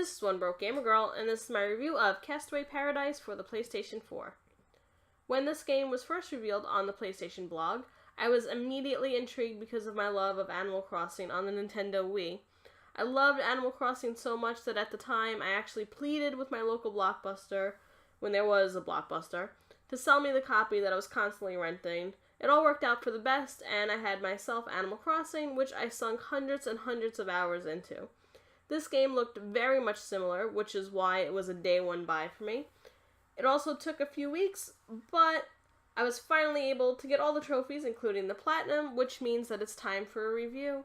This is One Broke Gamer Girl, and this is my review of Castaway Paradise for the PlayStation 4. When this game was first revealed on the PlayStation blog, I was immediately intrigued because of my love of Animal Crossing on the Nintendo Wii. I loved Animal Crossing so much that at the time I actually pleaded with my local Blockbuster, when there was a Blockbuster, to sell me the copy that I was constantly renting. It all worked out for the best, and I had myself Animal Crossing, which I sunk hundreds and hundreds of hours into. This game looked very much similar, which is why it was a day one buy for me. It also took a few weeks, but I was finally able to get all the trophies, including the Platinum, which means that it's time for a review.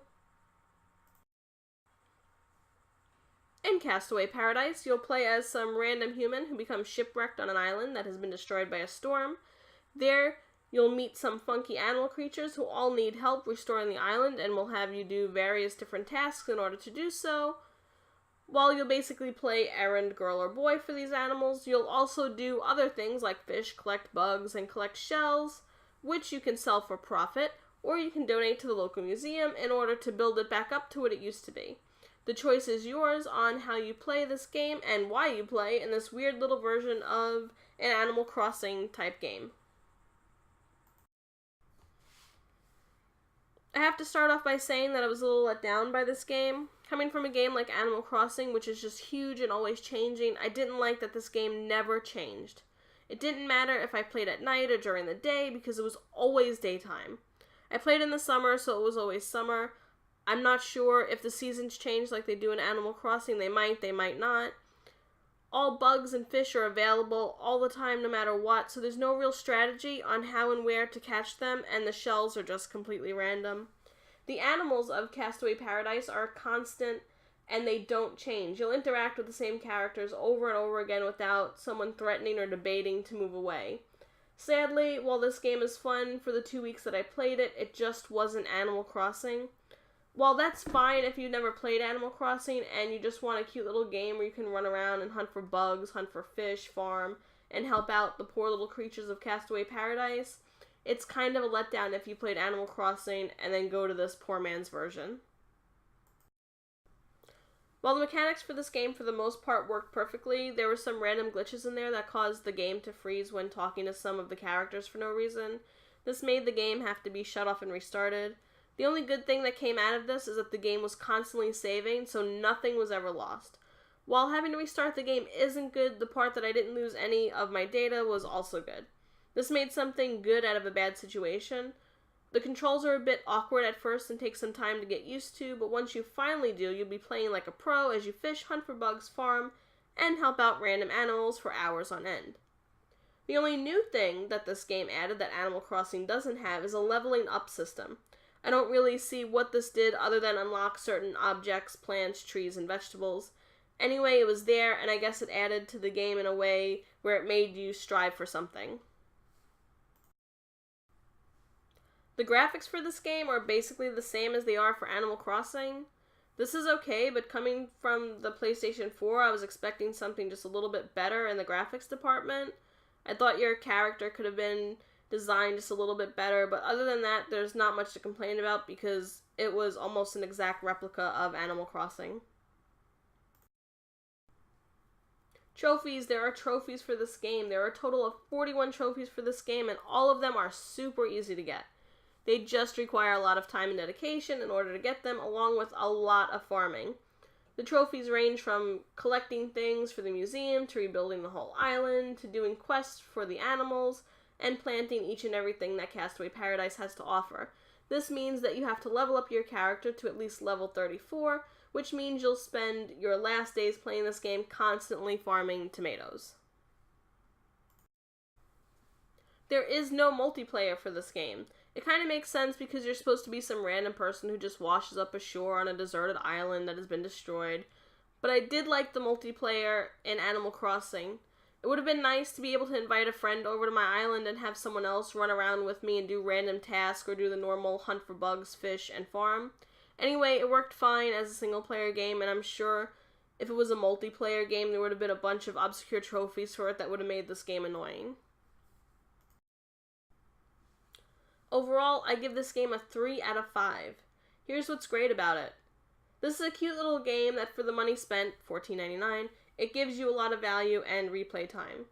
In Castaway Paradise, you'll play as some random human who becomes shipwrecked on an island that has been destroyed by a storm. There, you'll meet some funky animal creatures who all need help restoring the island and will have you do various different tasks in order to do so. While you'll basically play errand girl or boy for these animals, you'll also do other things like fish, collect bugs, and collect shells, which you can sell for profit, or you can donate to the local museum in order to build it back up to what it used to be. The choice is yours on how you play this game and why you play in this weird little version of an Animal Crossing type game. I have to start off by saying that I was a little let down by this game. Coming from a game like Animal Crossing, which is just huge and always changing, I didn't like that this game never changed. It didn't matter if I played at night or during the day because it was always daytime. I played in the summer, so it was always summer. I'm not sure if the seasons change like they do in Animal Crossing. They might not. All bugs and fish are available all the time no matter what, so there's no real strategy on how and where to catch them, and the shells are just completely random. The animals of Castaway Paradise are constant, and they don't change. You'll interact with the same characters over and over again without someone threatening or debating to move away. Sadly, while this game is fun, for the 2 weeks that I played it, it just wasn't Animal Crossing. While that's fine if you've never played Animal Crossing and you just want a cute little game where you can run around and hunt for bugs, hunt for fish, farm, and help out the poor little creatures of Castaway Paradise, it's kind of a letdown if you played Animal Crossing and then go to this poor man's version. While the mechanics for this game for the most part worked perfectly, there were some random glitches in there that caused the game to freeze when talking to some of the characters for no reason. This made the game have to be shut off and restarted. The only good thing that came out of this is that the game was constantly saving, so nothing was ever lost. While having to restart the game isn't good, the part that I didn't lose any of my data was also good. This made something good out of a bad situation. The controls are a bit awkward at first and take some time to get used to, but once you finally do, you'll be playing like a pro as you fish, hunt for bugs, farm, and help out random animals for hours on end. The only new thing that this game added that Animal Crossing doesn't have is a leveling up system. I don't really see what this did other than unlock certain objects, plants, trees, and vegetables. Anyway, it was there, and I guess it added to the game in a way where it made you strive for something. The graphics for this game are basically the same as they are for Animal Crossing. This is okay, but coming from the PlayStation 4, I was expecting something just a little bit better in the graphics department. I thought your character could have been designed just a little bit better, but other than that, there's not much to complain about because it was almost an exact replica of Animal Crossing. Trophies. There are trophies for this game. There are a total of 41 trophies for this game, and all of them are super easy to get. They just require a lot of time and dedication in order to get them, along with a lot of farming. The trophies range from collecting things for the museum, to rebuilding the whole island, to doing quests for the animals, and planting each and everything that Castaway Paradise has to offer. This means that you have to level up your character to at least level 34, which means you'll spend your last days playing this game constantly farming tomatoes. There is no multiplayer for this game. It kind of makes sense because you're supposed to be some random person who just washes up ashore on a deserted island that has been destroyed. But I did like the multiplayer in Animal Crossing. It would have been nice to be able to invite a friend over to my island and have someone else run around with me and do random tasks or do the normal hunt for bugs, fish, and farm. Anyway, it worked fine as a single-player game, and I'm sure if it was a multiplayer game, there would have been a bunch of obscure trophies for it that would have made this game annoying. Overall, I give this game a 3 out of 5. Here's what's great about it. This is a cute little game that for the money spent, $14.99, it gives you a lot of value and replay time.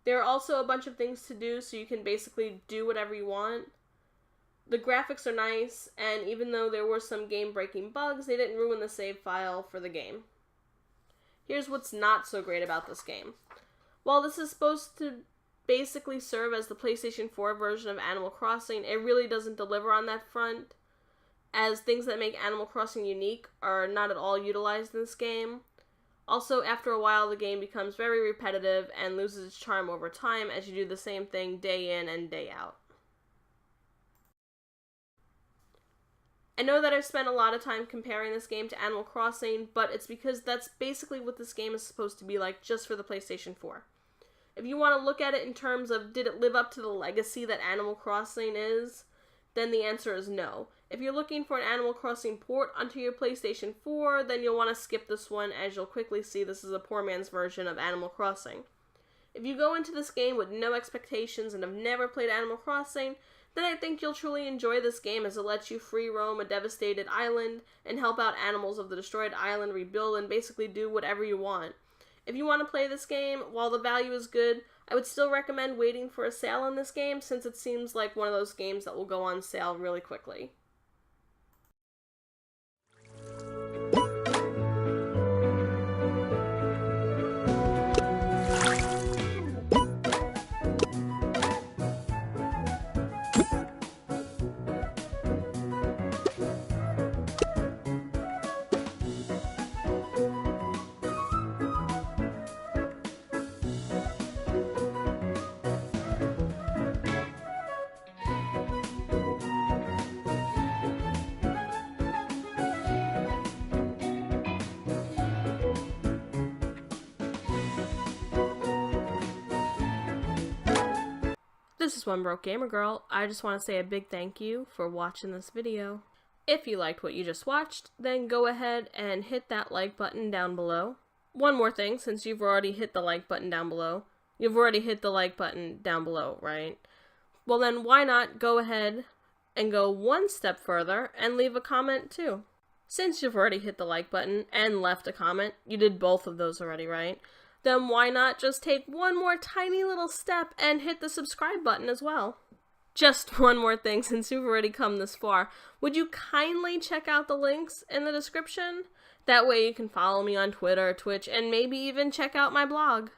There are also a bunch of things to do, so you can basically do whatever you want. The graphics are nice, and even though there were some game-breaking bugs, they didn't ruin the save file for the game. Here's what's not so great about this game. While this is supposed to basically serve as the PlayStation 4 version of Animal Crossing, it really doesn't deliver on that front, as things that make Animal Crossing unique are not at all utilized in this game. Also, after a while, the game becomes very repetitive and loses its charm over time as you do the same thing day in and day out. I know that I've spent a lot of time comparing this game to Animal Crossing, but it's because that's basically what this game is supposed to be like just for the PlayStation 4. If you want to look at it in terms of did it live up to the legacy that Animal Crossing is, then the answer is no. If you're looking for an Animal Crossing port onto your PlayStation 4, then you'll want to skip this one, as you'll quickly see this is a poor man's version of Animal Crossing. If you go into this game with no expectations and have never played Animal Crossing, then I think you'll truly enjoy this game, as it lets you free roam a devastated island and help out animals of the destroyed island rebuild and basically do whatever you want. If you want to play this game, while the value is good, I would still recommend waiting for a sale on this game, since it seems like one of those games that will go on sale really quickly. This is One Broke Gamer Girl. I just want to say a big thank you for watching this video. If you liked what you just watched, then go ahead and hit that like button down below. One more thing, since you've already hit the like button down below. You've already hit the like button down below, right? Well then, why not go ahead and go one step further and leave a comment too? Since you've already hit the like button and left a comment, you did both of those already, right? Then why not just take one more tiny little step and hit the subscribe button as well? Just one more thing, since you've already come this far, would you kindly check out the links in the description? That way you can follow me on Twitter, Twitch, and maybe even check out my blog.